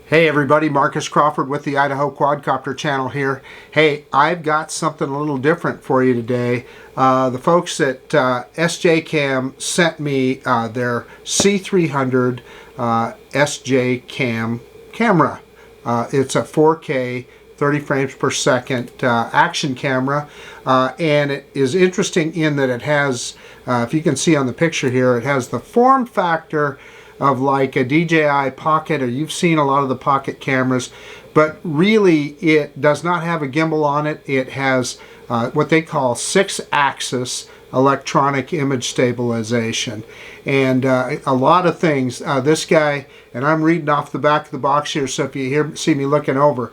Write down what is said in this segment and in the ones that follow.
Hey everybody, Marcus Crawford with the Idaho Quadcopter channel here. Hey, I've got something a little different for you today. The folks at SJCAM sent me their C300 SJCAM camera. It's a 4K 30 frames per second action camera, and it is interesting in that it has, if you can see on the picture here, it has the form factor of like a DJI Pocket, or you've seen a lot of the Pocket cameras, but really it does not have a gimbal on it. It has what they call 6-axis electronic image stabilization, and a lot of things. This guy, and I'm reading off the back of the box here, so if you see me looking over,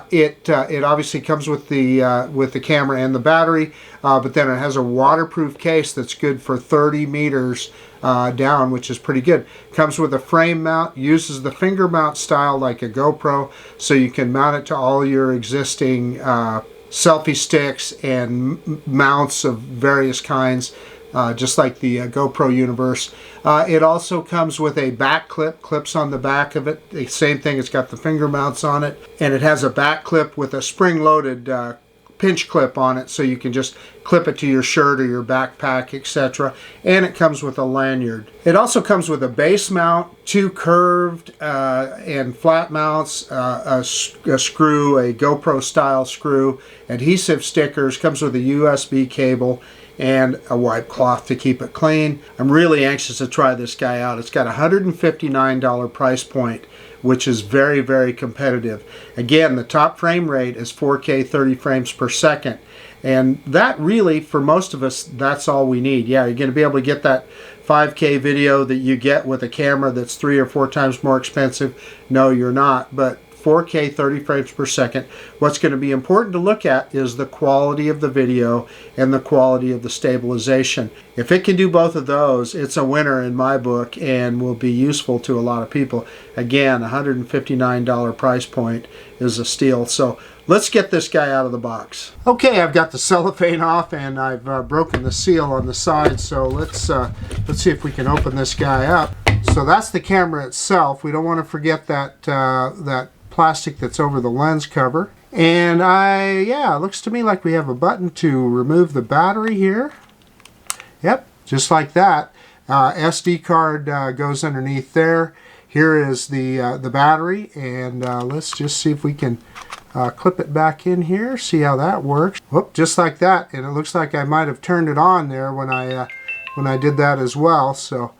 it obviously comes with the camera and the battery, but then it has a waterproof case that's good for 30 meters down, which is pretty good. Comes with a frame mount, uses the finger mount style like a GoPro, so you can mount it to all your existing selfie sticks and mounts of various kinds, just like the GoPro universe. It also comes with a back clip, clips on the back of it. The same thing, it's got the finger mounts on it, and it has a back clip with a spring-loaded pinch clip on it, so you can just clip it to your shirt or your backpack, etc. And it comes with a lanyard. It also comes with a base mount, 2 curved and flat mounts, a screw, a GoPro style screw, adhesive stickers, comes with a USB cable, and a wipe cloth to keep it clean. I'm really anxious to try this guy out. It's got a $159 price point, which is very, very competitive. Again, the top frame rate is 4K 30 frames per second. And that really, for most of us, that's all we need. Yeah, you're going to be able to get that 5K video that you get with a camera that's 3 or 4 times more expensive. No, you're not. But 4K 30 frames per second. What's going to be important to look at is the quality of the video and the quality of the stabilization. If it can do both of those, it's a winner in my book and will be useful to a lot of people. Again, $159 price point is a steal. So let's get this guy out of the box. Okay, I've got the cellophane off and I've broken the seal on the side. So let's see if we can open this guy up. So that's the camera itself. We don't want to forget that that plastic that's over the lens cover. And yeah, it looks to me like we have a button to remove the battery here. Yep, just like that. SD card goes underneath there. Here is the battery, and let's just see if we can clip it back in here, see how that works. Whoop, just like that. And it looks like I might have turned it on there when I did that as well. So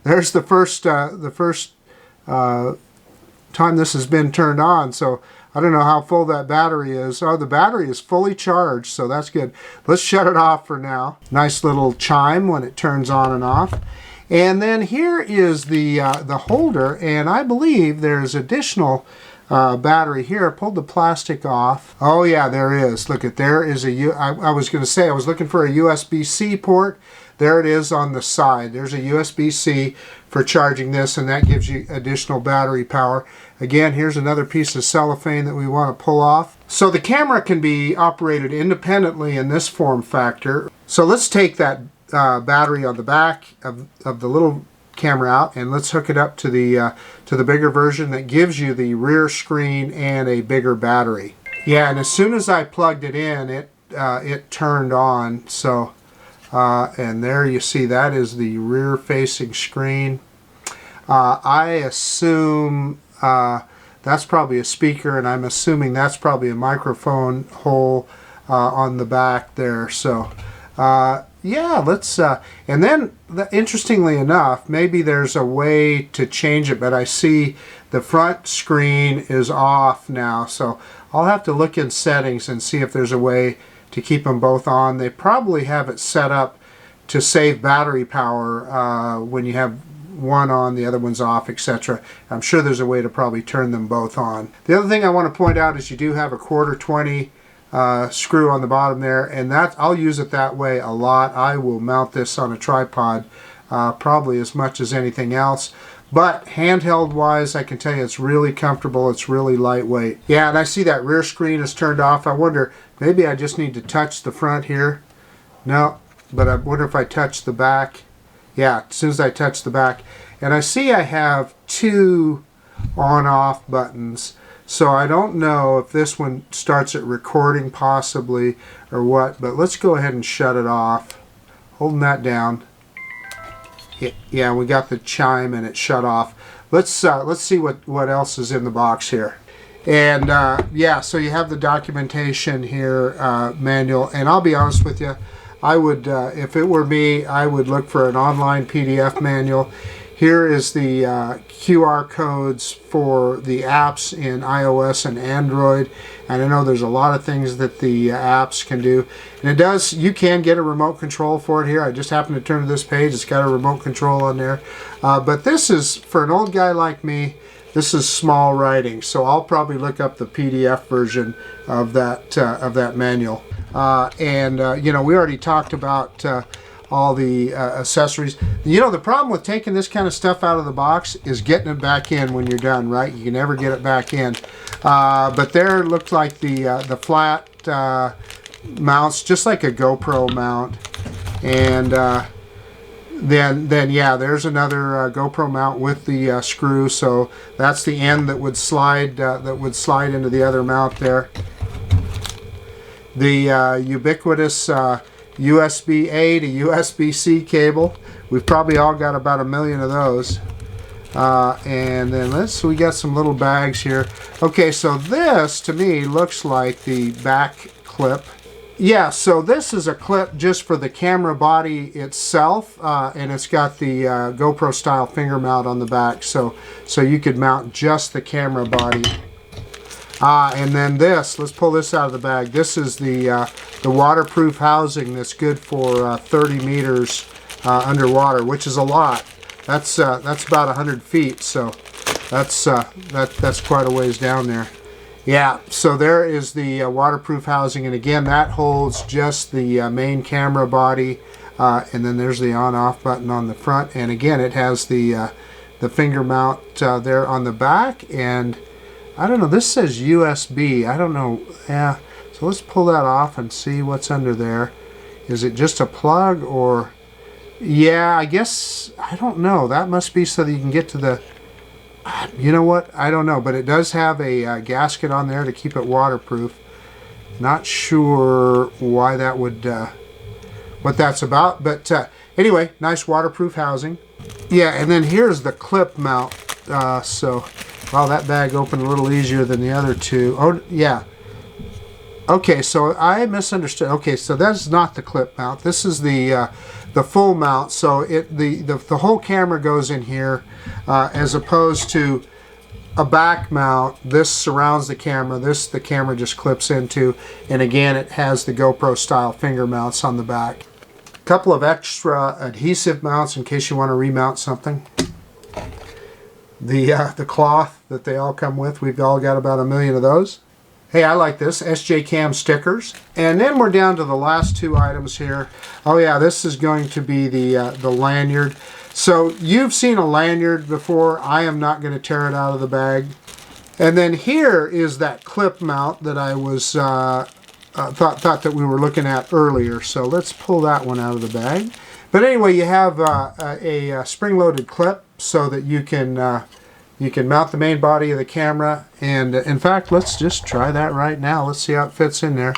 there's the first time this has been turned on. So I don't know how full that battery is. Oh, the battery is fully charged, so that's good. Let's shut it off for now. Nice little chime when it turns on and off. And then here is the holder, and I believe there's additional battery here. I pulled the plastic off. Oh yeah, there is. Look at, there is I was going to say I was looking for a USB-C port. There it is on the side. There's a USB-C for charging this, and that gives you additional battery power. Again, here's another piece of cellophane that we want to pull off. So the camera can be operated independently in this form factor. So let's take that battery on the back of the little camera out, and let's hook it up to the bigger version that gives you the rear screen and a bigger battery. Yeah, and as soon as I plugged it in, it turned on. So and there you see that is the rear facing screen. I assume that's probably a speaker, and I'm assuming that's probably a microphone hole on the back there. So yeah, let's and then interestingly enough, maybe there's a way to change it, but I see the front screen is off now, so I'll have to look in settings and see if there's a way to keep them both on. They probably have it set up to save battery power when you have one on, the other one's off, etc. I'm sure there's a way to probably turn them both on. The other thing I want to point out is you do have a 1/4-20 screw on the bottom there, and that I'll use it that way a lot. I will mount this on a tripod probably as much as anything else. But handheld wise, I can tell you it's really comfortable, it's really lightweight. Yeah, and I see that rear screen is turned off. I wonder, maybe I just need to touch the front here. No, but I wonder if I touch the back. Yeah, as soon as I touch the back. And I see I have two on-off buttons. So I don't know if this one starts at recording possibly or what, but let's go ahead and shut it off. Holding that down. Yeah, we got the chime and it shut off. Let's see what else is in the box here. And yeah, so you have the documentation here, manual. And I'll be honest with you, I would, if it were me, I would look for an online PDF manual. Here is the QR codes for the apps in iOS and Android. And I know there's a lot of things that the apps can do. And it does, you can get a remote control for it here. I just happened to turn to this page. It's got a remote control on there. But this is, for an old guy like me, this is small writing. So I'll probably look up the PDF version of that manual. You know, we already talked about all the accessories. You know, the problem with taking this kind of stuff out of the box is getting it back in when you're done, right? You can never get it back in. But there looked like the flat mounts, just like a GoPro mount. And then yeah, there's another GoPro mount with the screw. So that's the end that would slide into the other mount there. The ubiquitous USB-A to USB-C cable. We've probably all got about 1 million of those. And then we got some little bags here. Okay, so this to me looks like the back clip. Yeah, so this is a clip just for the camera body itself, and it's got the GoPro style finger mount on the back, so you could mount just the camera body. And then this, let's pull this out of the bag. This is the waterproof housing that's good for 30 meters underwater, which is a lot. That's about 100 feet, so that's quite a ways down there. Yeah, so there is the waterproof housing, and again, that holds just the main camera body, and then there's the on-off button on the front, and again, it has the finger mount there on the back, and I don't know, this says USB. I don't know. Yeah, so let's pull that off and see what's under there. Is it just a plug or... Yeah, I guess, I don't know. That must be so that you can get to the... You know what? I don't know, but it does have a gasket on there to keep it waterproof. Not sure why that would... what that's about, but anyway, nice waterproof housing. Yeah, and then here's the clip mount. So... Well, that bag opened a little easier than the other two. Oh, yeah. Okay, so I misunderstood. Okay, so that's not the clip mount. This is the full mount. So the whole camera goes in here, as opposed to a back mount. This surrounds the camera. This the camera just clips into, and again, it has the GoPro style finger mounts on the back. A couple of extra adhesive mounts in case you want to remount something. The cloth that they all come with, we've all got about 1 million of those. Hey, I like this, SJCAM stickers. And then we're down to the last two items here. Oh yeah, this is going to be the lanyard. So you've seen a lanyard before. I am not going to tear it out of the bag. And then here is that clip mount that I was thought that we were looking at earlier. So let's pull that one out of the bag. But anyway, you have a spring-loaded clip so that you can mount the main body of the camera. And in fact, let's just try that right now. Let's see how it fits in there.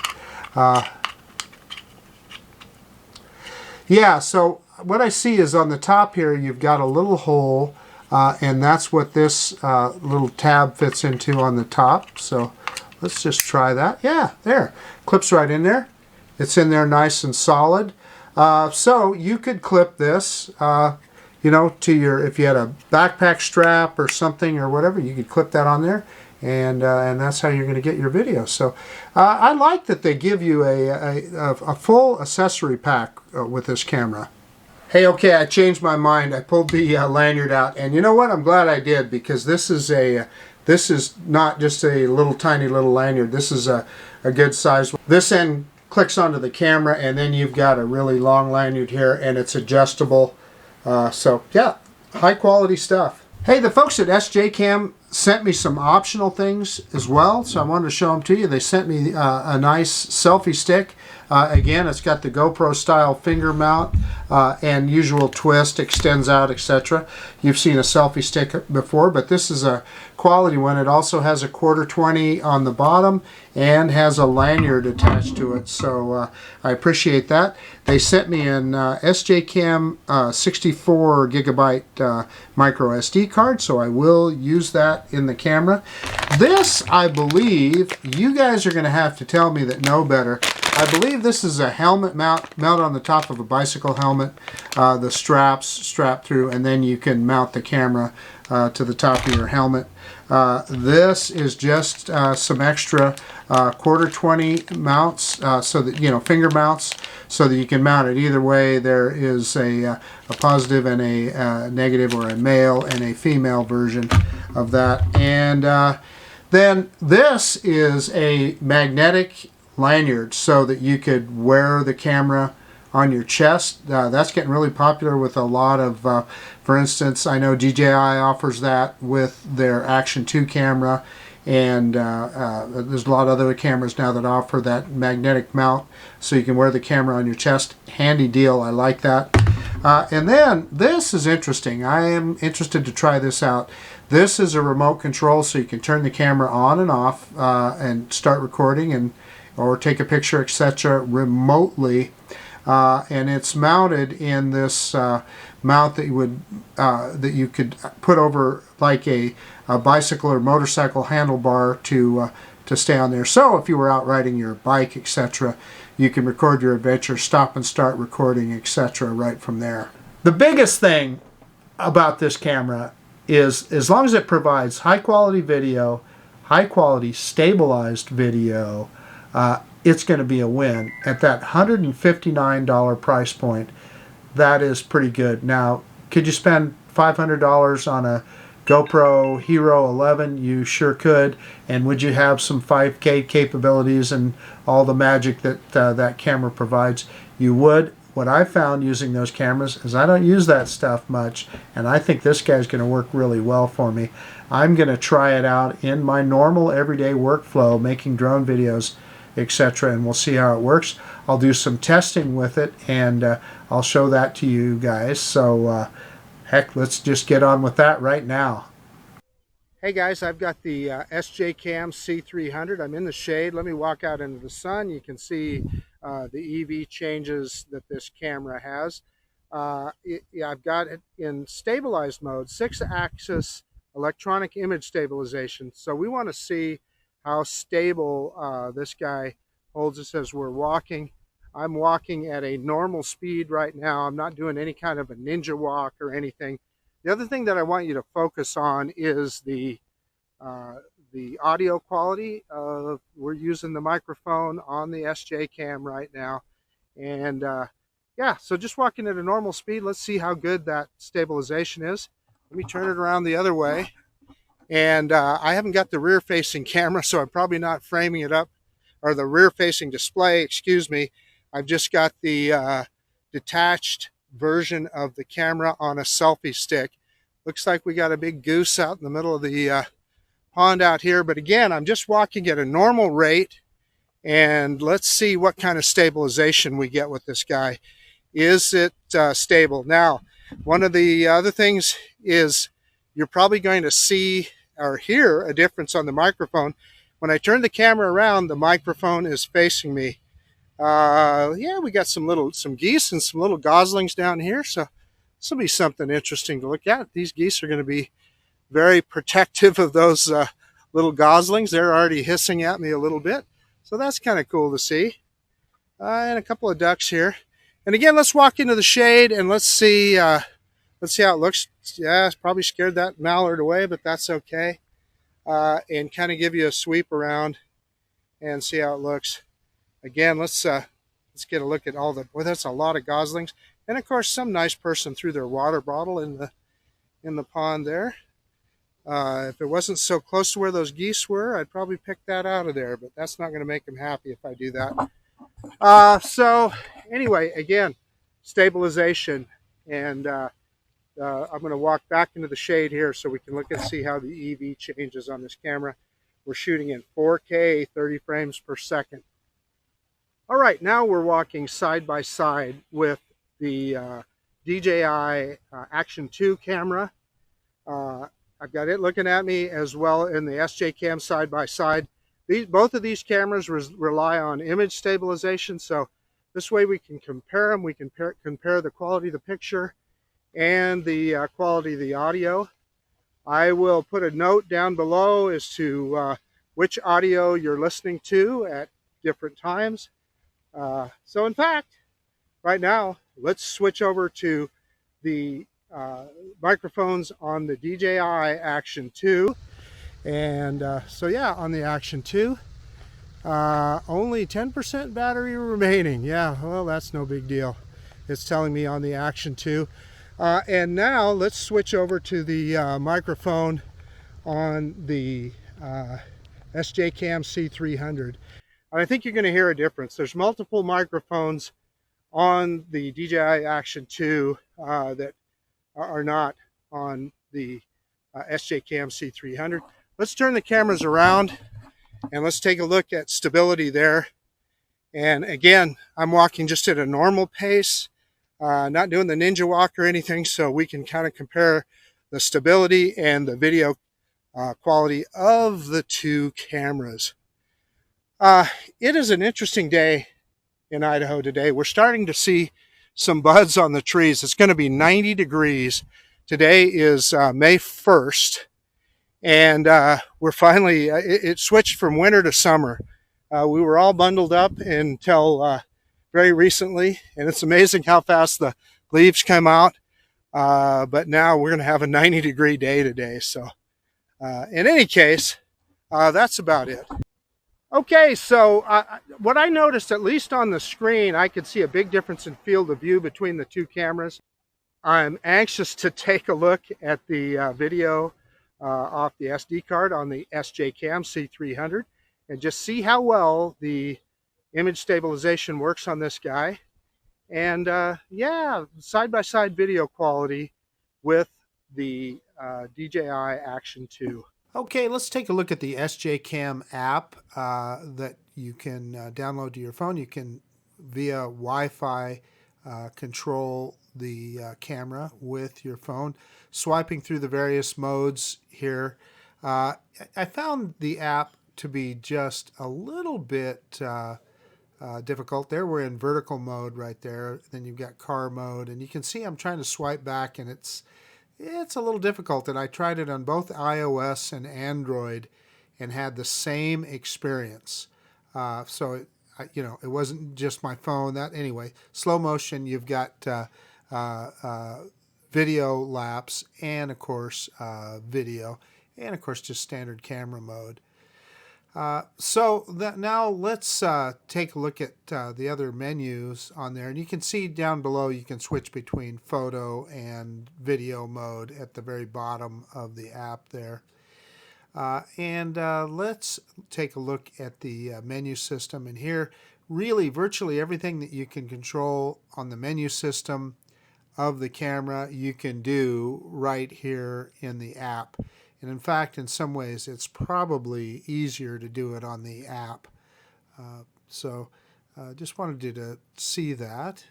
Yeah, so what I see is on the top here, you've got a little hole, and that's what this little tab fits into on the top. So let's just try that. Yeah, there. Clips right in there. It's in there nice and solid. So you could clip this, you know, to your, if you had a backpack strap or something or whatever, you could clip that on there, and that's how you're going to get your video. So I like that they give you a full accessory pack with this camera. Hey, okay, I changed my mind. I pulled the lanyard out, and you know what? I'm glad I did, because this is not just a little tiny little lanyard. This is a good size. This end clicks onto the camera, and then you've got a really long lanyard here, and it's adjustable. So yeah, high quality stuff. Hey, the folks at SJCAM sent me some optional things as well, so I wanted to show them to you. They sent me a nice selfie stick. Again, it's got the GoPro style finger mount and usual twist, extends out, etc. You've seen a selfie stick before, but this is a quality one. It also has a 1/4 on the bottom and has a lanyard attached to it, so I appreciate that. They sent me an SJCAM 64 gigabyte micro SD card, so I will use that in the camera. This, I believe, you guys are going to have to tell me that know better. I believe this is a helmet mount on the top of a bicycle helmet. The straps strap through, and then you can mount the camera to the top of your helmet. This is just some extra 1/4 mounts, so that, you know, finger mounts, so that you can mount it either way. There is a positive and a negative, or a male and a female version of that. And then this is a magnetic lanyard, so that you could wear the camera on your chest. That's getting really popular with a lot of, for instance, I know DJI offers that with their Action 2 camera, and there's a lot of other cameras now that offer that magnetic mount, so you can wear the camera on your chest. Handy deal, I like that. And then this is interesting. I am interested to try this out. This is a remote control, so you can turn the camera on and off and start recording and or take a picture, etc. remotely. And it's mounted in this mount that you would that you could put over like a bicycle or motorcycle handlebar to stay on there. So if you were out riding your bike, etc., you can record your adventure, stop and start recording, etc. right from there. The biggest thing about this camera is, as long as it provides high quality video, high quality stabilized video, it's going to be a win. At that $159 price point, that is pretty good. Now, could you spend $500 on a GoPro Hero 11? You sure could. And would you have some 5K capabilities and all the magic that that camera provides? You would. What I found using those cameras is I don't use that stuff much, and I think this guy's going to work really well for me. I'm going to try it out in my normal everyday workflow, making drone videos, etc., and we'll see how it works. I'll do some testing with it, and I'll show that to you guys. So heck, let's just get on with that right now. Hey guys, I've got the SJCAM C300. I'm in the shade. Let me walk out into the sun. You can see the EV changes that this camera has. I've got it in stabilized mode, 6-axis electronic image stabilization. So we want to see how stable this guy holds us as we're walking. I'm walking at a normal speed right now. I'm not doing any kind of a ninja walk or anything. The other thing that I want you to focus on is the audio quality. We're using the microphone on the SJCAM right now. And yeah, so just walking at a normal speed. Let's see how good that stabilization is. Let me turn it around the other way. And I haven't got the rear-facing camera, so I'm probably not framing it up, or the rear-facing display, excuse me. I've just got the detached version of the camera on a selfie stick. Looks like we got a big goose out in the middle of the pond out here. But again, I'm just walking at a normal rate, and let's see what kind of stabilization we get with this guy. Is it stable? Now, one of the other things is you're probably going to see or hear a difference on the microphone. When I turn the camera around, the microphone is facing me. Yeah, we got some geese and some little goslings down here, so this will be something interesting to look at. These geese are going to be very protective of those little goslings. They're already hissing at me a little bit, so that's kind of cool to see. And a couple of ducks here. And again, let's walk into the shade and let's see how it looks. Yeah, it's probably scared that mallard away, but that's okay. And kind of give you a sweep around and see how it looks. Again, let's get a look at all the. Boy, that's a lot of goslings, and of course, some nice person threw their water bottle in the pond there. If it wasn't so close to where those geese were, I'd probably pick that out of there. But that's not going to make them happy if I do that. So anyway, again, stabilization, and I'm going to walk back into the shade here so we can look and see how the EV changes on this camera. We're shooting in 4K, 30 frames per second. All right, now we're walking side by side with the DJI Action 2 camera. Uh, I've got it looking at me as well in the SJCAM side by side. Both of these cameras rely on image stabilization, so this way we can compare them. We can compare the quality of the picture and the quality of the audio. I will put a note down below as to which audio you're listening to at different times. So in fact, right now, let's switch over to the microphones on the DJI Action 2. And so yeah, on the Action 2, only 10% battery remaining. Yeah, well, that's no big deal. It's telling me on the Action 2. And now let's switch over to the microphone on the SJCAM C300. And I think you're going to hear a difference. There's multiple microphones on the DJI Action 2 that are not on the SJCAM C300. Let's turn the cameras around and let's take a look at stability there. And again, I'm walking just at a normal pace, not doing the ninja walk or anything, so we can kind of compare the stability and the video quality of the two cameras. It is an interesting day in Idaho today. We're starting to see some buds on the trees. It's going to be 90 degrees. Today is May 1st, and we're finally, it switched from winter to summer. We were all bundled up until very recently, and it's amazing how fast the leaves come out. But now we're going to have a 90-degree day today. So in any case, that's about it. Okay, so what I noticed, at least on the screen, I could see a big difference in field of view between the two cameras. I'm anxious to take a look at the video off the SD card on the SJCAM C300 and just see how well the image stabilization works on this guy. And yeah, side-by-side video quality with the DJI Action 2. Okay, let's take a look at the SJCAM app that you can download to your phone. You can, via Wi-Fi, control the camera with your phone, swiping through the various modes here. I found the app to be just a little bit difficult. There we're in vertical mode right there. Then you've got car mode, and you can see I'm trying to swipe back, and it's a little difficult. And I tried it on both iOS and Android and had the same experience. So it wasn't just my phone. Anyway, slow motion, you've got video lapse, and of course video, and of course just standard camera mode. Now let's take a look at the other menus on there, and you can see down below you can switch between photo and video mode at the very bottom of the app there. Let's take a look at the menu system, and here really virtually everything that you can control on the menu system of the camera you can do right here in the app. And in fact, in some ways, it's probably easier to do it on the app. Just wanted you to see that.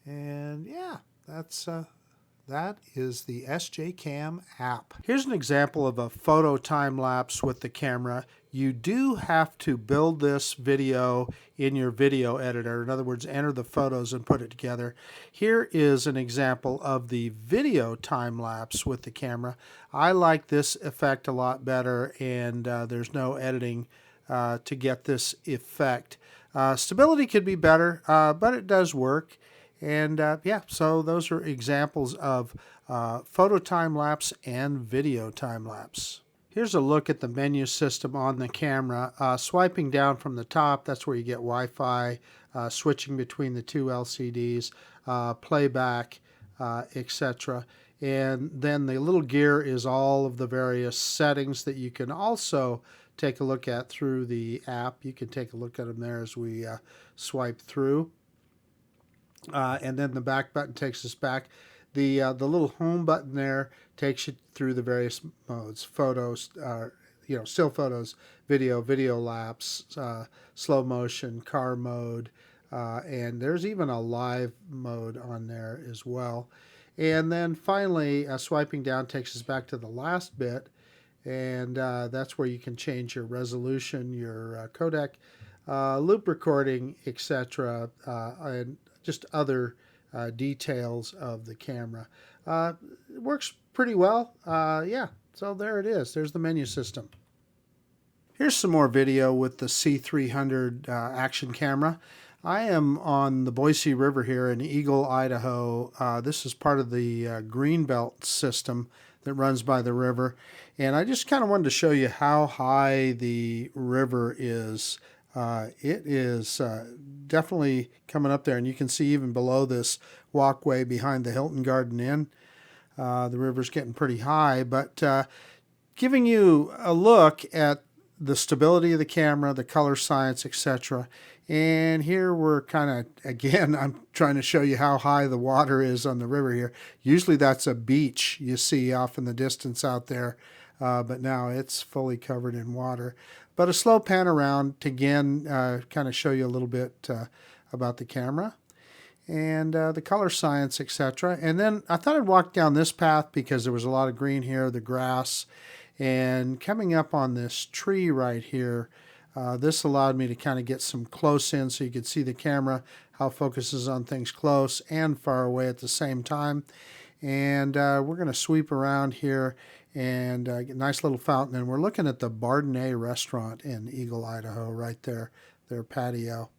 And yeah, that is the SJCAM app. Here's an example of a photo time lapse with the camera. You do have to build this video in your video editor. In other words, enter the photos and put it together. Here is an example of the video time lapse with the camera. I like this effect a lot better, and there's no editing to get this effect. Stability could be better, but it does work. And yeah, so those are examples of photo time lapse and video time lapse. Here's a look at the menu system on the camera. Swiping down from the top, that's where you get Wi-Fi, switching between the two LCDs, playback, etc. And then the little gear is all of the various settings that you can also take a look at through the app. You can take a look at them there as we swipe through. And then the back button takes us back. The little home button there takes you through the various modes. Photos, still photos, video lapse, slow motion, car mode, and there's even a live mode on there as well. And then finally, swiping down takes us back to the last bit, and that's where you can change your resolution, your codec, loop recording, etc., and just other details of the camera. It works pretty well. Yeah, so there it is. There's the menu system. Here's some more video with the C300 action camera. I am on the Boise River here in Eagle, Idaho. This is part of the Greenbelt system that runs by the river. And I just kind of wanted to show you how high the river is. It is definitely coming up there, and you can see even below this walkway behind the Hilton Garden Inn. The river's getting pretty high, but giving you a look at the stability of the camera, the color science, etc. And here we're kind of, again, I'm trying to show you how high the water is on the river here. Usually that's a beach you see off in the distance out there, but now it's fully covered in water. But a slow pan around to again kind of show you a little bit about the camera and the color science, etc. And then I thought I'd walk down this path because there was a lot of green here, the grass, and coming up on this tree right here, this allowed me to kind of get some close in so you could see the camera, how it focuses on things close and far away at the same time. And we're going to sweep around here and get a nice little fountain. And we're looking at the Bardenay restaurant in Eagle, Idaho, right there, their patio.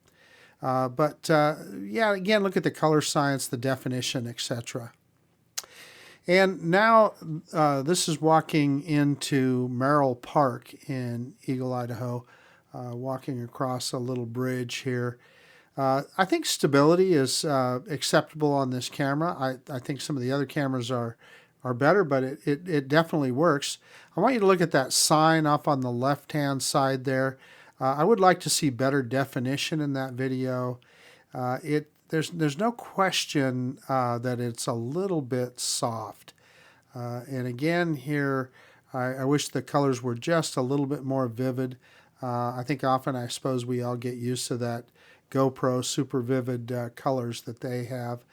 Yeah, again, look at the color science, the definition, etc. And now this is walking into Merrill Park in Eagle, Idaho, walking across a little bridge here. I think stability is acceptable on this camera. I think some of the other cameras are better, but it definitely works. I want you to look at that sign up on the left-hand side there. I would like to see better definition in that video. There's no question that it's a little bit soft. And again here, I wish the colors were just a little bit more vivid. I think often, I suppose, we all get used to that GoPro super vivid colors that they have.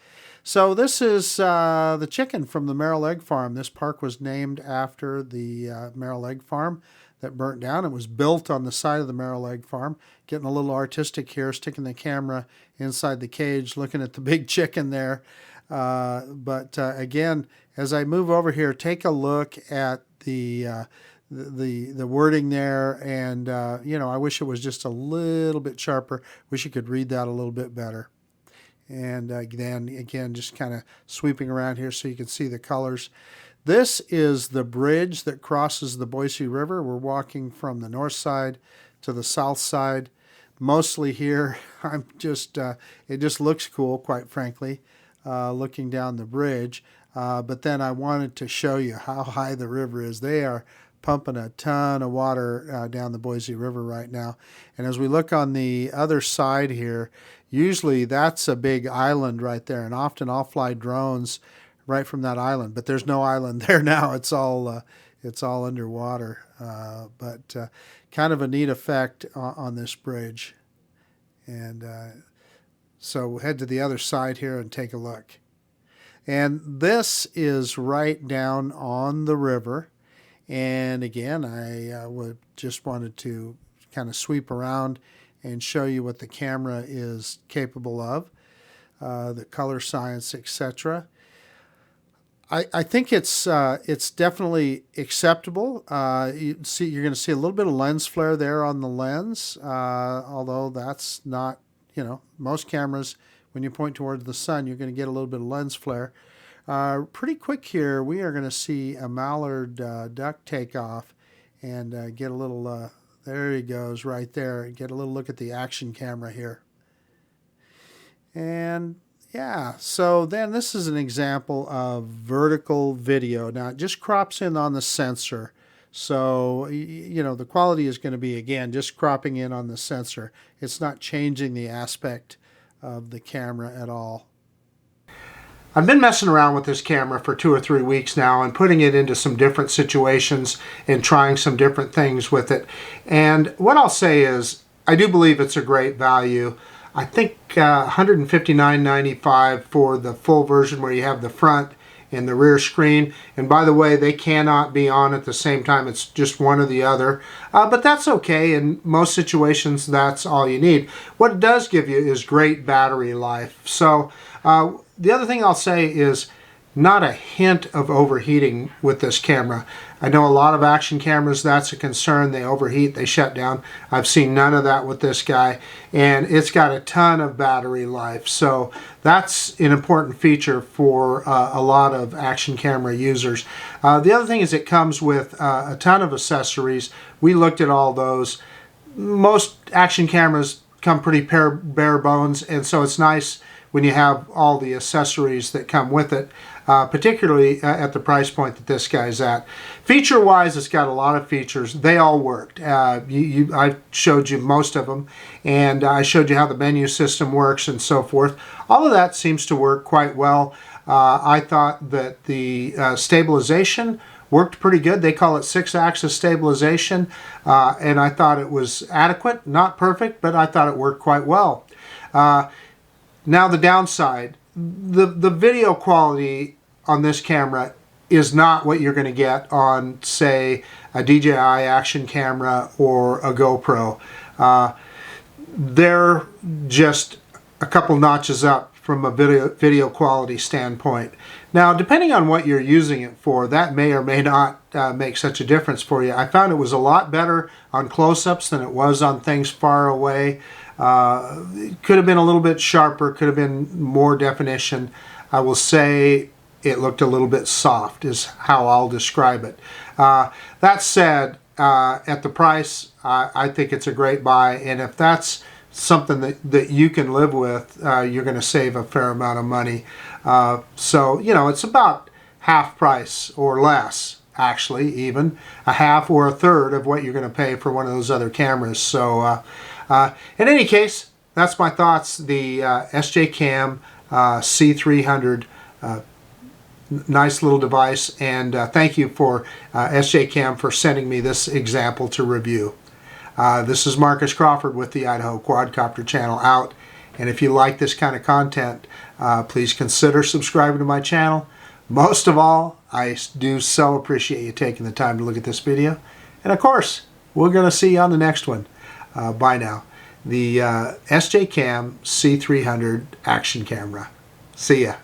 So this is the chicken from the Merrill Egg Farm. This park was named after the Merrill Egg Farm that burnt down. It was built on the side of the Merrill Egg Farm. Getting a little artistic here, sticking the camera inside the cage, looking at the big chicken there. Again, as I move over here, take a look at the wording there, and I wish it was just a little bit sharper. Wish you could read that a little bit better. And then again, just kind of sweeping around here so you can see the colors. This is the bridge that crosses the Boise River. We're walking from the north side to the south side. Mostly here, I'm just it just looks cool, quite frankly, looking down the bridge. But then I wanted to show you how high the river is. They are pumping a ton of water down the Boise River right now. And as we look on the other side here, usually that's a big island right there. And often I'll fly drones right from that island. But there's no island there now. It's all underwater. But kind of a neat effect on this bridge. And so we'll head to the other side here and take a look. And this is right down on the river. And again, I just wanted to kind of sweep around and show you what the camera is capable of, the color science, etc. I think it's definitely acceptable. You're going to see a little bit of lens flare there on the lens, although that's not, most cameras, when you point towards the sun, you're going to get a little bit of lens flare. Pretty quick here, we are going to see a mallard duck take off and get a little, there he goes right there, get a little look at the action camera here. And yeah, so then this is an example of vertical video. Now it just crops in on the sensor. So, the quality is going to be, again, just cropping in on the sensor. It's not changing the aspect of the camera at all. I've been messing around with this camera for 2 or 3 weeks now and putting it into some different situations and trying some different things with it. And what I'll say is, I do believe it's a great value. I think $159.95 for the full version where you have the front and the rear screen. And by the way, they cannot be on at the same time. It's just one or the other. But that's okay. In most situations, that's all you need. What it does give you is great battery life. So the other thing I'll say is not a hint of overheating with this camera. I know a lot of action cameras, that's a concern. They overheat, they shut down. I've seen none of that with this guy, and it's got a ton of battery life. So that's an important feature for a lot of action camera users. The other thing is it comes with a ton of accessories. We looked at all those. Most action cameras come pretty bare bones, and so it's nice when you have all the accessories that come with it, particularly at the price point that this guy's at. Feature-wise, it's got a lot of features. They all worked. I showed you most of them, and I showed you how the menu system works and so forth. All of that seems to work quite well. I thought that the stabilization worked pretty good. They call it 6-axis stabilization, and I thought it was adequate. Not perfect, but I thought it worked quite well. Now the downside, the video quality on this camera is not what you're going to get on, say, a DJI Action camera or a GoPro. They're just a couple notches up from a video quality standpoint. Now, depending on what you're using it for, that may or may not make such a difference for you. I found it was a lot better on close-ups than it was on things far away. It could have been a little bit sharper, could have been more definition. I will say it looked a little bit soft is how I'll describe it. That said, at the price, I think it's a great buy, and if that's something that you can live with, you're going to save a fair amount of money. So, you know, it's about half price or less, actually, even a half or a third of what you're going to pay for one of those other cameras. So in any case, that's my thoughts. The SJCAM C300, nice little device, and thank you for SJCAM for sending me this example to review. This is Marcus Crawford with the Idaho Quadcopter channel out, and if you like this kind of content, please consider subscribing to my channel. Most of all, I do so appreciate you taking the time to look at this video, and of course, we're going to see you on the next one. Bye now. The SJCAM C300 action camera. See ya.